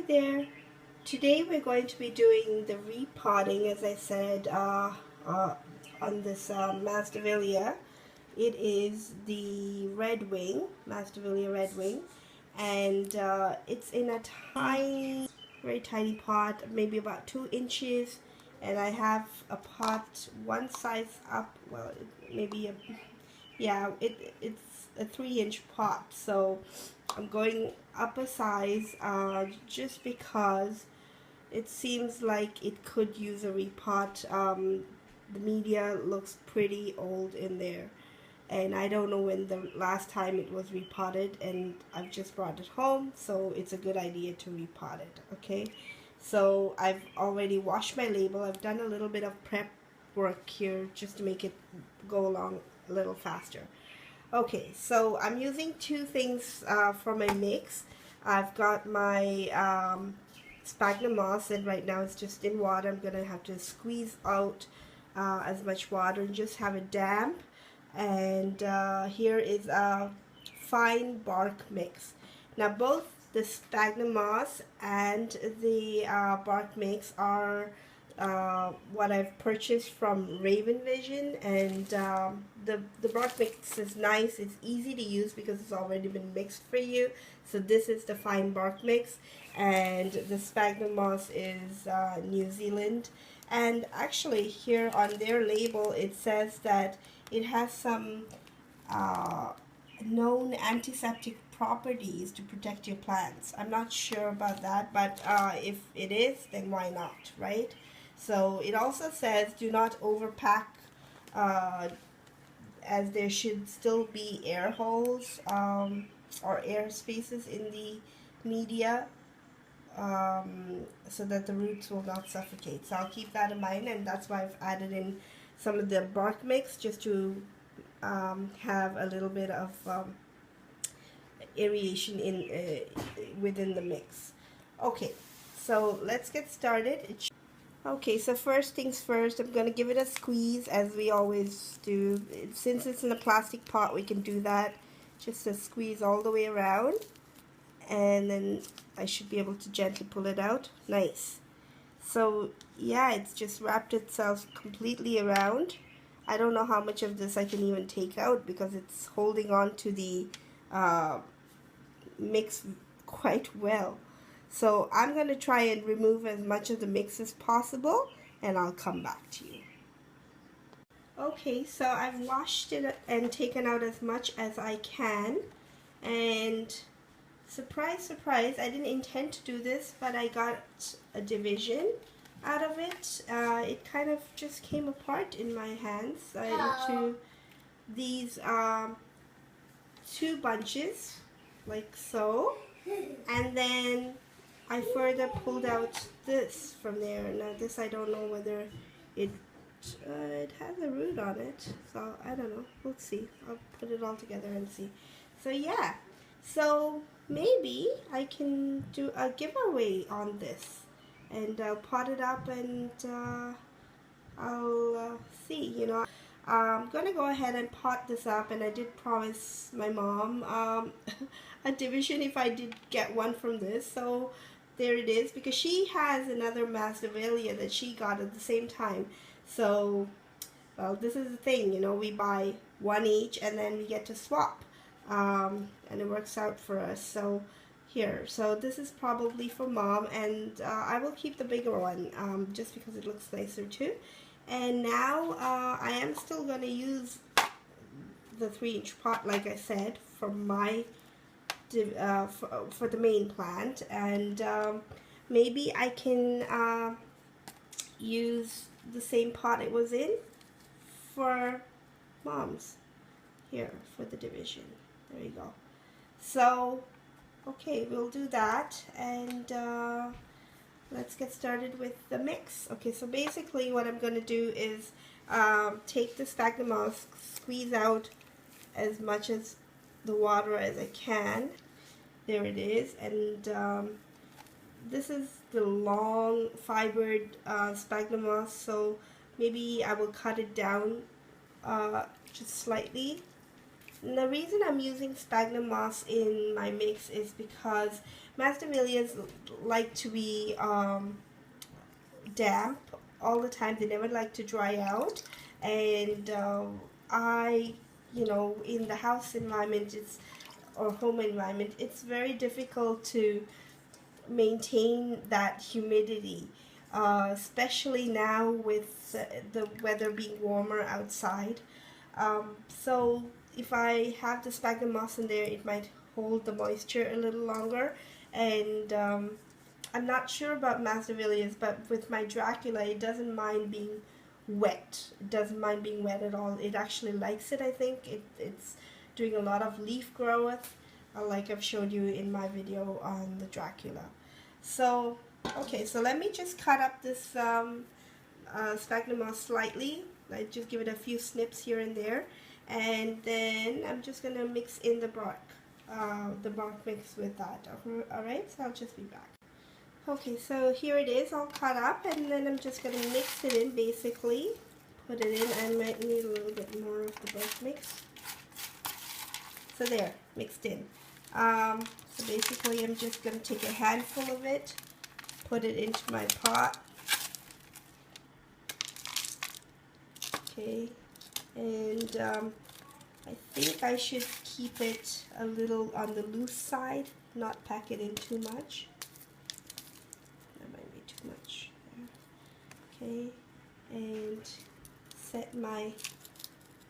there. Today we're going to be doing the repotting, as I said, on this Masdavallia. It is the Masdavallia Redwing, and it's in a tiny, very tiny pot, maybe about 2 inches, and I have a pot one size up, well, maybe a, yeah, it's a 3-inch pot, so I'm going up a size just because it seems like it could use a repot. The media looks pretty old in there, and I don't know when the last time it was repotted, and I've just brought it home, so it's a good idea to repot it. Okay, so I've already washed my label. I've done a little bit of prep work here just to make it go along a little faster. Okay, so I'm using 2 things for my mix. I've got my sphagnum moss, and right now it's just in water. I'm going to have to squeeze out as much water and just have it damp. And here is a fine bark mix. Now both the sphagnum moss and the bark mix are what I've purchased from Redwing-June, and the bark mix is nice. It's easy to use because it's already been mixed for you. So this is the fine bark mix, and the sphagnum moss is New Zealand. And actually here on their label it says that it has some known antiseptic properties to protect your plants. I'm not sure about that, but if it is, then why not, right? So it also says do not overpack, as there should still be air holes or air spaces in the media, so that the roots will not suffocate. So I'll keep that in mind, and that's why I've added in some of the bark mix just to have a little bit of aeration in within the mix. Okay, so let's get started. Okay, so first things first, I'm going to give it a squeeze as we always do. Since it's in a plastic pot, we can do that. Just a squeeze all the way around, and then I should be able to gently pull it out. Nice. So yeah, it's just wrapped itself completely around. I don't know how much of this I can even take out because it's holding on to the mix quite well. So I'm going to try and remove as much of the mix as possible, and I'll come back to you. Okay, so I've washed it and taken out as much as I can, and surprise, surprise, I didn't intend to do this, but I got a division out of it. It kind of just came apart in my hands into these 2 bunches, like so, and then I further pulled out this from there. Now this, I don't know whether it has a root on it, so I don't know. We'll see. I'll put it all together and see. So yeah, so maybe I can do a giveaway on this, and I'll pot it up, and I'll see, you know. I'm gonna go ahead and pot this up, and I did promise my mom a division if I did get one from this. So there it is, because she has another Masdavallia that she got at the same time. So, well, this is the thing, you know, we buy 1 each and then we get to swap, and it works out for us. So here, so this is probably for mom, and I will keep the bigger one just because it looks nicer too. And now I am still going to use the 3-inch pot, like I said, for my for the main plant, and maybe I can use the same pot it was in for mom's here for the division. There you go. So okay, we'll do that, and let's get started with the mix. Okay, so basically what I'm going to do is take the sphagnum moss, squeeze out as much as the water as I can. There it is, and this is the long fibered sphagnum moss, so maybe I will cut it down just slightly. And the reason I'm using sphagnum moss in my mix is because Masdavallias like to be damp all the time. They never like to dry out. And you know, in the house environment, or home environment, it's very difficult to maintain that humidity, especially now with the weather being warmer outside. So if I have the sphagnum moss in there, it might hold the moisture a little longer. And I'm not sure about Masdavallias, but with my Dracula, it doesn't mind being wet. It doesn't mind being wet at all. It actually likes it, I think. It's doing a lot of leaf growth, like I've showed you in my video on the Dracula. So, okay, so let me just cut up this sphagnum moss slightly. I just give it a few snips here and there. And then I'm just going to mix in the bark mix with that. Alright, so I'll just be back. Okay, so here it is all cut up, and then I'm just going to mix it in, basically. Put it in. I might need a little bit more of the bark mix. So there, mixed in. So basically I'm just going to take a handful of it, put it into my pot. Okay, and I think I should keep it a little on the loose side, not pack it in too much. That might be too much. Okay, and set my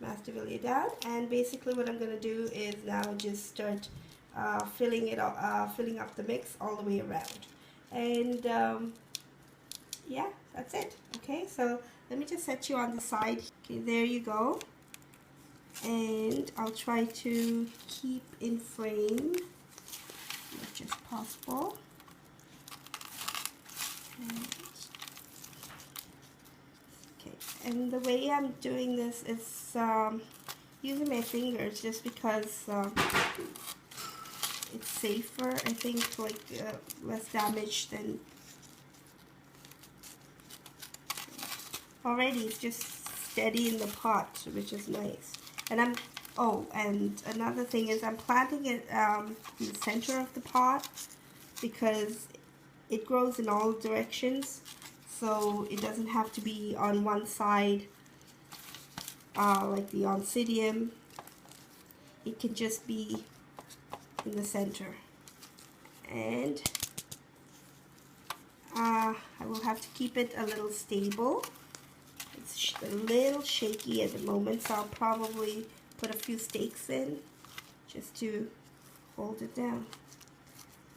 Masdavallia down, and basically what I'm going to do is now just start filling up the mix all the way around. And yeah, that's it. Okay, so let me just set you on the side. Okay, there you go. And I'll try to keep in frame as much as possible. And the way I'm doing this is using my fingers, just because it's safer, I think, like less damage than... Already it's just steady in the pot, which is nice. And and another thing is I'm planting it in the center of the pot, because it grows in all directions. So it doesn't have to be on one side, like the oncidium. It can just be in the center. And I will have to keep it a little stable. It's a little shaky at the moment, so I'll probably put a few stakes in just to hold it down.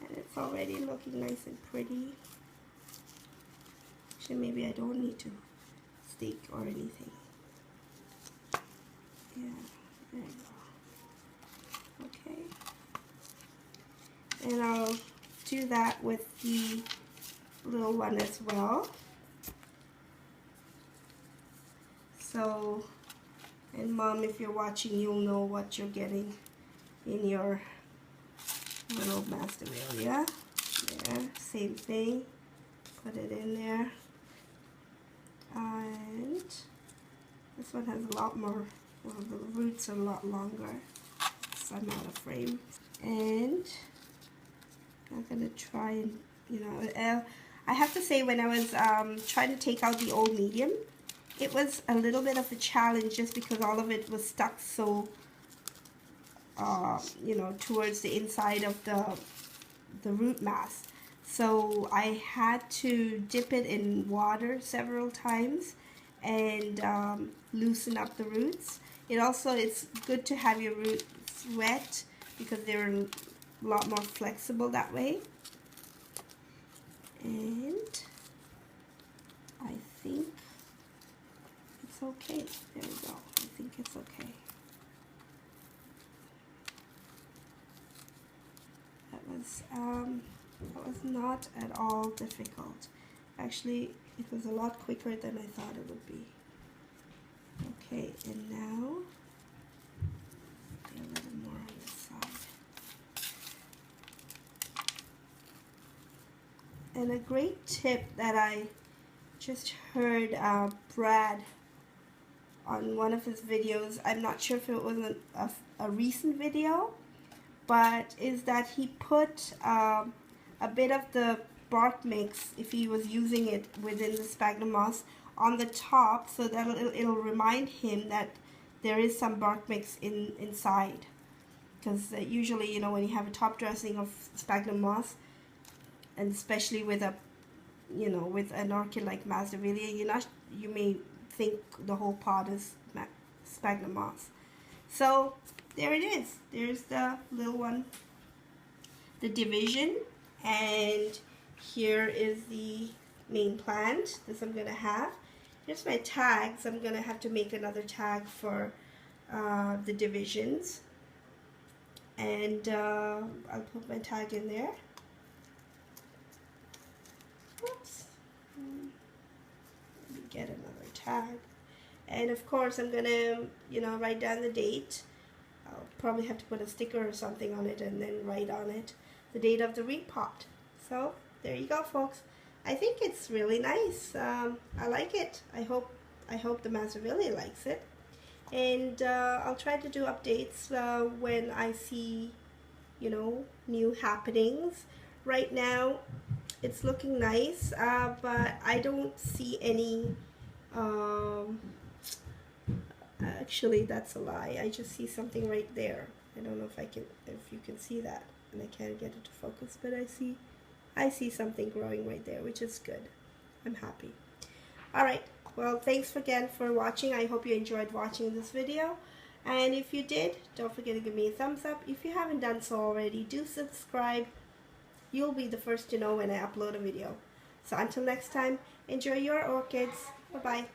And it's already looking nice and pretty. Actually, maybe I don't need to stake or anything. Yeah, there you go. Okay. And I'll do that with the little one as well. So, and Mom, if you're watching, you'll know what you're getting in your little Masdavallia. Yeah, same thing. Put it in there. And this one has a lot more, well, the roots are a lot longer, so I'm out of frame. And I'm going to try and, you know, I have to say, when I was trying to take out the old medium, it was a little bit of a challenge, just because all of it was stuck so, you know, towards the inside of the root mass. So I had to dip it in water several times and loosen up the roots. It's good to have your roots wet, because they're a lot more flexible that way. And I think it's okay. There we go. I think it's okay. That was not at all difficult. Actually, it was a lot quicker than I thought it would be. Okay, and now a little more on this side. And a great tip that I just heard Brad on one of his videos, I'm not sure if it was a recent video, but is that he put a bit of the bark mix, if he was using it within the sphagnum moss, on the top, so that it'll remind him that there is some bark mix inside. Because usually, you know, when you have a top dressing of sphagnum moss, and especially with a, you know, with an orchid like Masdavallia, you may think the whole pot is sphagnum moss. So there it is. There's the little one, the division, and here is the main plant. This I'm gonna have. Here's my tags. I'm gonna have to make another tag for the divisions, and I'll put my tag in there. Oops. Let me get another tag. And of course I'm gonna, you know, write down the date. I'll probably have to put a sticker or something on it and then write on it the date of the repot. So there you go, folks. I think it's really nice. I like it. I hope the Masdavallia likes it. And I'll try to do updates when I see, you know, new happenings. Right now it's looking nice, but I don't see any actually that's a lie. I just see something right there. I don't know if you can see that, and I can't get it to focus, but I see something growing right there, which is good. I'm happy. Alright, well, thanks again for watching. I hope you enjoyed watching this video, and if you did, don't forget to give me a thumbs up. If you haven't done so already, do subscribe. You'll be the first to know when I upload a video. So until next time, enjoy your orchids. Bye-bye.